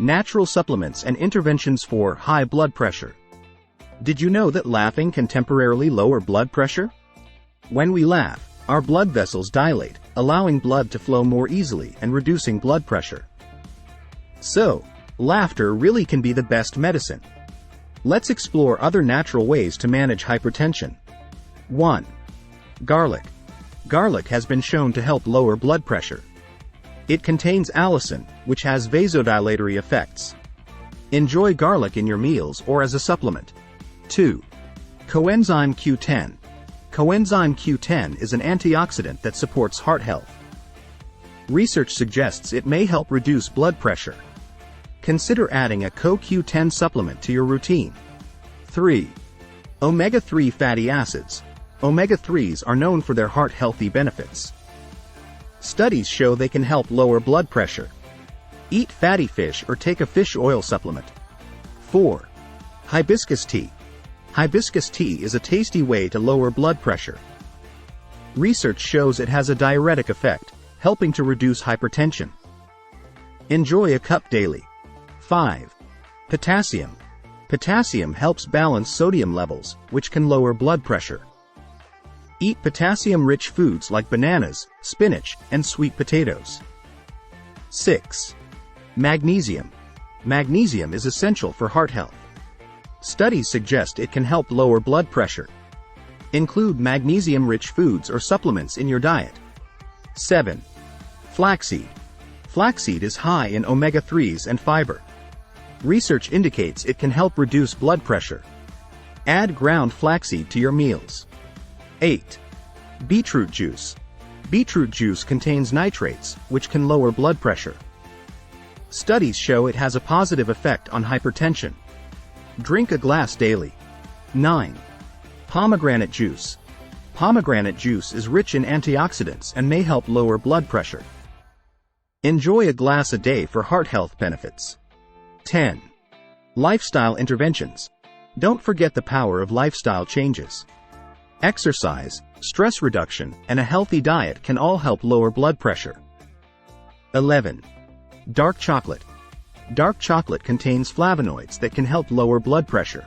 natural supplements and interventions for high blood pressure. Did you know that laughing can temporarily lower blood pressure? When we laugh, our blood vessels dilate, allowing blood to flow more easily and reducing blood pressure. So, laughter really can be the best medicine. Let's explore other natural ways to manage hypertension. 1. Garlic. Garlic has been shown to help lower blood pressure. It contains allicin, which has vasodilatory effects. Enjoy garlic in your meals or as a supplement. 2. Coenzyme Q10. Coenzyme Q10 is an antioxidant that supports heart health. Research suggests it may help reduce blood pressure. Consider adding a CoQ10 supplement to your routine. 3. Omega-3 fatty acids. Omega-3s are known for their heart-healthy benefits. Studies show they can help lower blood pressure. Eat fatty fish or take a fish oil supplement. 4. Hibiscus tea. Hibiscus tea is a tasty way to lower blood pressure. Research shows it has a diuretic effect, helping to reduce hypertension. Enjoy a cup daily. 5. Potassium. Potassium helps balance sodium levels, which can lower blood pressure. Eat potassium-rich foods like bananas, spinach, and sweet potatoes. 6. Magnesium. Magnesium is essential for heart health. Studies suggest it can help lower blood pressure. Include magnesium-rich foods or supplements in your diet. 7. Flaxseed. Flaxseed is high in omega-3s and fiber. Research indicates it can help reduce blood pressure. Add ground flaxseed to your meals. 8. Beetroot juice. Beetroot juice contains nitrates, which can lower blood pressure. Studies show it has a positive effect on hypertension. Drink a glass daily. 9. Pomegranate juice. Pomegranate juice is rich in antioxidants and may help lower blood pressure. Enjoy a glass a day for heart health benefits. 10. Lifestyle interventions. Don't forget the power of lifestyle changes. Exercise, stress reduction, and a healthy diet can all help lower blood pressure. 11. Dark chocolate. Dark chocolate contains flavonoids that can help lower blood pressure.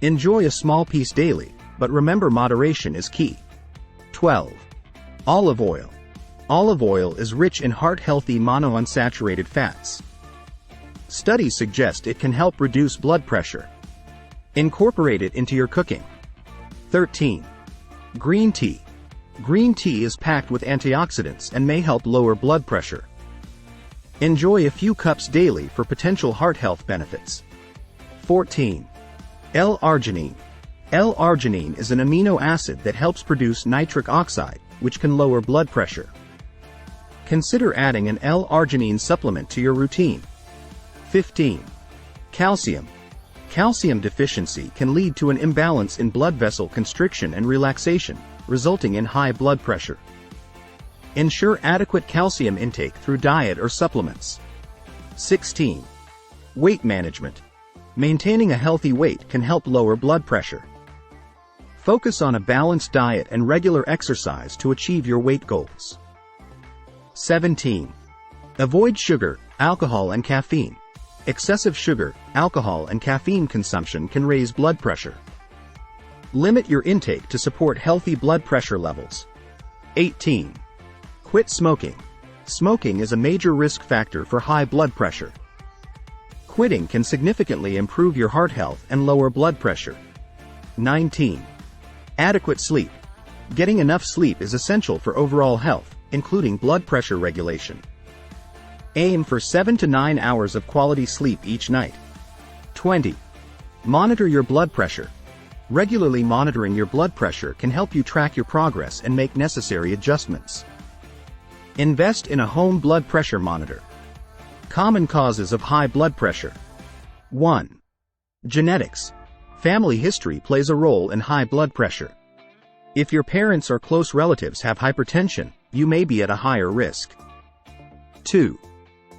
Enjoy a small piece daily, but remember moderation is key. 12. Olive oil. Olive oil is rich in heart-healthy monounsaturated fats. Studies suggest it can help reduce blood pressure. Incorporate it into your cooking. 13. Green tea. Green tea is packed with antioxidants and may help lower blood pressure. Enjoy a few cups daily for potential heart health benefits. 14. L-arginine. L-arginine is an amino acid that helps produce nitric oxide, which can lower blood pressure. Consider adding an L-arginine supplement to your routine. 15. Calcium. Calcium deficiency can lead to an imbalance in blood vessel constriction and relaxation, resulting in high blood pressure. Ensure adequate calcium intake through diet or supplements. 16. Weight management. Maintaining a healthy weight can help lower blood pressure. Focus on a balanced diet and regular exercise to achieve your weight goals. 17. Avoid sugar, alcohol, and caffeine. Excessive sugar, alcohol, and caffeine consumption can raise blood pressure. Limit your intake to support healthy blood pressure levels. 18. Quit smoking. Smoking is a major risk factor for high blood pressure. Quitting can significantly improve your heart health and lower blood pressure. 19. Adequate sleep. Getting enough sleep is essential for overall health, including blood pressure regulation. Aim for 7 to 9 hours of quality sleep each night. 20. Monitor your blood pressure. Regularly monitoring your blood pressure can help you track your progress and make necessary adjustments. Invest in a home blood pressure monitor. Common causes of high blood pressure. 1. Genetics. Family history plays a role in high blood pressure. If your parents or close relatives have hypertension, you may be at a higher risk. 2.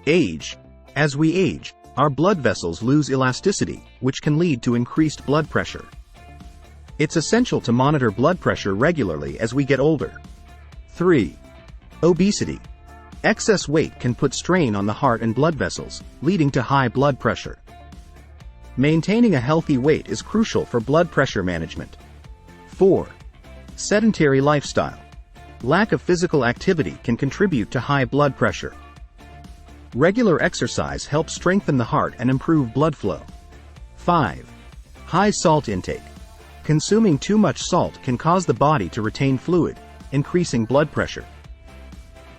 Age. As we age, our blood vessels lose elasticity, which can lead to increased blood pressure. It's essential to monitor blood pressure regularly as we get older. 3. Obesity. Excess weight can put strain on the heart and blood vessels, leading to high blood pressure. Maintaining a healthy weight is crucial for blood pressure management. 4. Sedentary lifestyle. Lack of physical activity can contribute to high blood pressure. Regular exercise helps strengthen the heart and improve blood flow. 5. High salt intake. Consuming too much salt can cause the body to retain fluid, increasing blood pressure.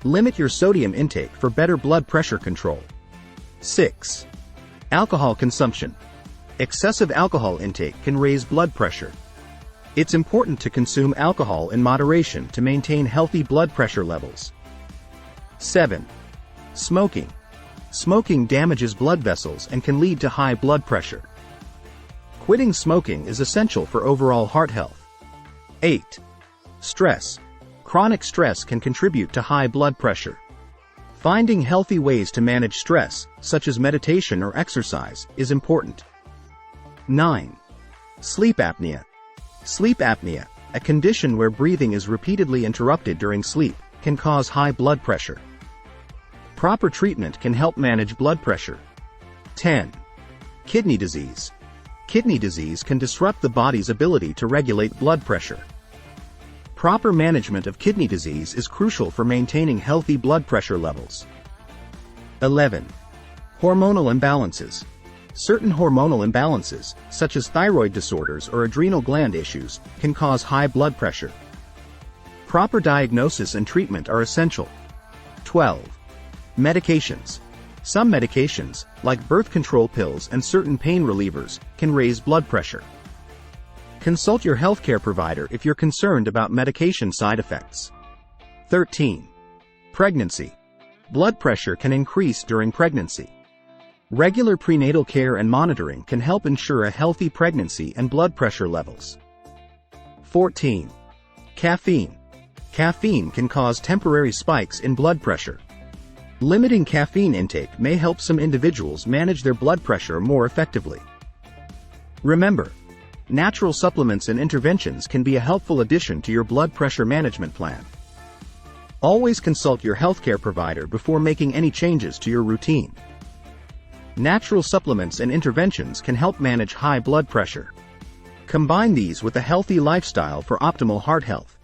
Limit your sodium intake for better blood pressure control. 6. Alcohol consumption. Excessive alcohol intake can raise blood pressure. It's important to consume alcohol in moderation to maintain healthy blood pressure levels. 7. Smoking. Smoking damages blood vessels and can lead to high blood pressure. Quitting smoking is essential for overall heart health. 8. Stress. Chronic stress can contribute to high blood pressure. Finding healthy ways to manage stress, such as meditation or exercise, is important. 9. Sleep apnea. Sleep apnea, a condition where breathing is repeatedly interrupted during sleep, can cause high blood pressure. Proper treatment can help manage blood pressure. 10. Kidney disease. Kidney disease can disrupt the body's ability to regulate blood pressure. Proper management of kidney disease is crucial for maintaining healthy blood pressure levels. 11. Hormonal imbalances. Certain hormonal imbalances, such as thyroid disorders or adrenal gland issues, can cause high blood pressure. Proper diagnosis and treatment are essential. 12. Medications. Some medications, like birth control pills and certain pain relievers, can raise blood pressure. Consult your healthcare provider if you're concerned about medication side effects. 13. Pregnancy. Blood pressure can increase during pregnancy. Regular prenatal care and monitoring can help ensure a healthy pregnancy and blood pressure levels. 14. Caffeine. Caffeine can cause temporary spikes in blood pressure. Limiting caffeine intake may help some individuals manage their blood pressure more effectively. Remember, natural supplements and interventions can be a helpful addition to your blood pressure management plan. Always consult your healthcare provider before making any changes to your routine. Natural supplements and interventions can help manage high blood pressure. Combine these with a healthy lifestyle for optimal heart health.